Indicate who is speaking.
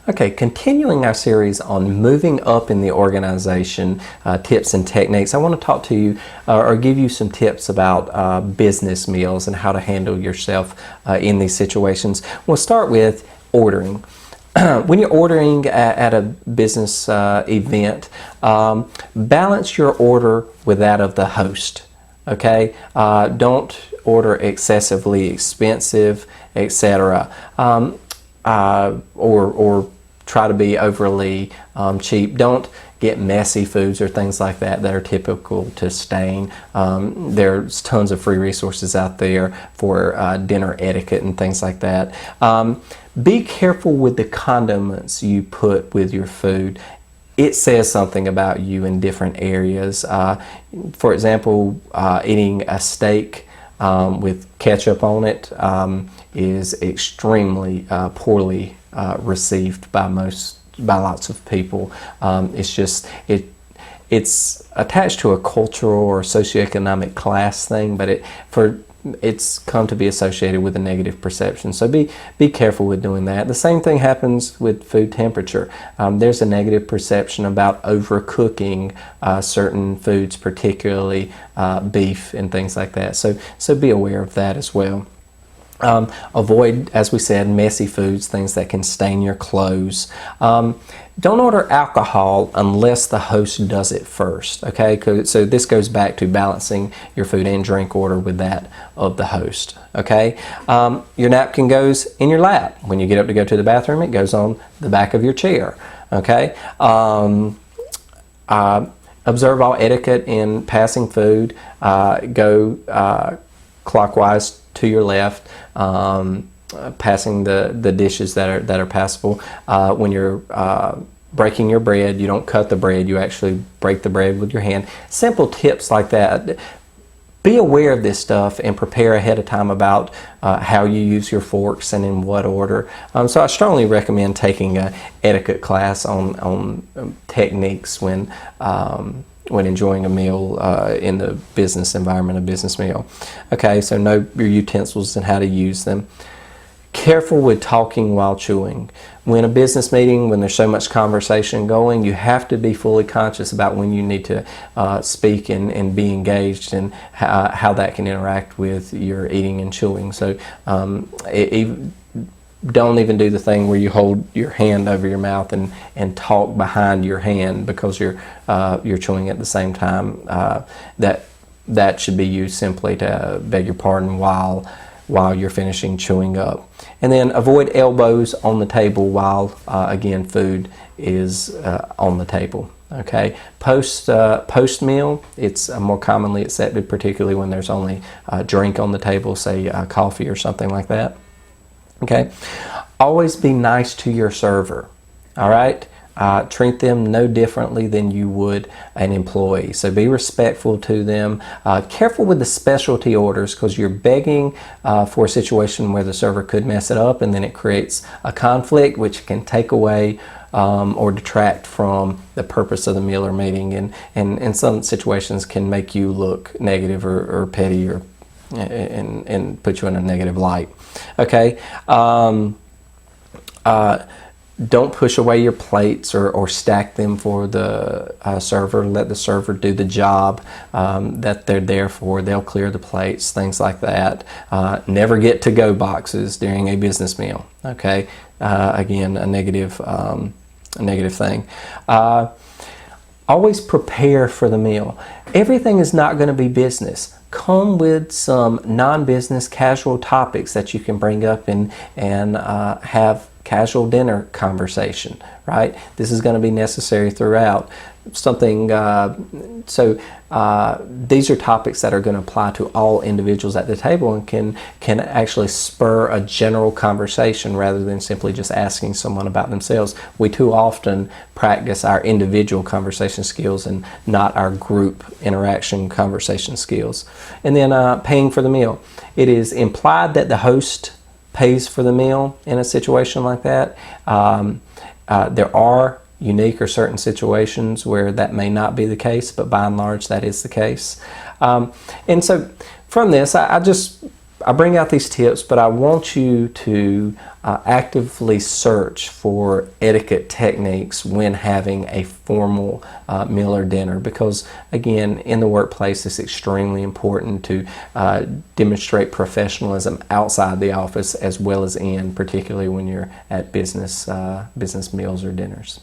Speaker 1: Okay, continuing our series on moving up in the organization, tips and techniques, I want to talk to you or give you some tips about business meals and how to handle yourself in these situations. We'll start with ordering. When you're ordering at a business event, balance your order with that of the host. Okay, don't order excessively expensive, etc. Or try to be overly cheap. Don't get messy foods or things like that that are typical to stain. There's tons of free resources out there for dinner etiquette and things like that. Be careful with the condiments you put with your food. It says something about you in different areas. For example, eating a steak with ketchup on it is extremely poorly received by lots of people. It's attached to a cultural or socioeconomic class thing, but it's come to be associated with a negative perception. So be careful with doing that. The same thing happens with food temperature. There's a negative perception about overcooking certain foods, particularly beef and things like that. So be aware of that as well. Avoid, as we said, messy foods, things that can stain your clothes. Don't order alcohol unless the host does it first, okay? So this goes back to balancing your food and drink order with that of the host, okay? Your napkin goes in your lap. When you get up to go to the bathroom, it goes on the back of your chair, okay? Observe all etiquette in passing food. Go clockwise to your left, passing the dishes that are passable. When you're breaking your bread, you don't cut the bread, you actually break the bread with your hand. Simple tips like that. Be aware of this stuff and prepare ahead of time about how you use your forks and in what order. So I strongly recommend taking an etiquette class on techniques when enjoying a meal in the business environment, a business meal. Okay, so know your utensils and how to use them. Careful with talking while chewing. When a business meeting, when there's so much conversation going, you have to be fully conscious about when you need to speak and be engaged and how that can interact with your eating and chewing. So don't even do the thing where you hold your hand over your mouth and talk behind your hand because you're chewing at the same time. That should be used simply to beg your pardon while you're finishing chewing up. And then avoid elbows on the table while again food is on the table. Okay, post meal, it's more commonly accepted, particularly when there's only a drink on the table, say coffee or something like that. Okay, always be nice to your server. All right, treat them no differently than you would an employee. So be respectful to them. Careful with the specialty orders because you're begging for a situation where the server could mess it up, and then it creates a conflict which can take away or detract from the purpose of the meal or meeting, and in some situations can make you look negative or petty or and put you in a negative light. Okay, don't push away your plates or stack them for the server. Let the server do the job that they're there for. They'll clear the plates, things like that. Never get to-go boxes during a business meal. Okay, again, a negative thing. Always prepare for the meal. Everything is not going to be business. Come with some non-business casual topics that you can bring up and have casual dinner conversation, right? This is going to be necessary throughout. Something, these are topics that are going to apply to all individuals at the table and can actually spur a general conversation rather than simply just asking someone about themselves. We too often practice our individual conversation skills and not our group interaction conversation skills. And then paying for the meal. It is implied that the host pays for the meal in a situation like that. There are unique or certain situations where that may not be the case, but by and large that is the case. And so from this, I bring out these tips, but I want you to actively search for etiquette techniques when having a formal meal or dinner, because again, in the workplace it's extremely important to demonstrate professionalism outside the office as well as in, particularly when you're at business meals or dinners.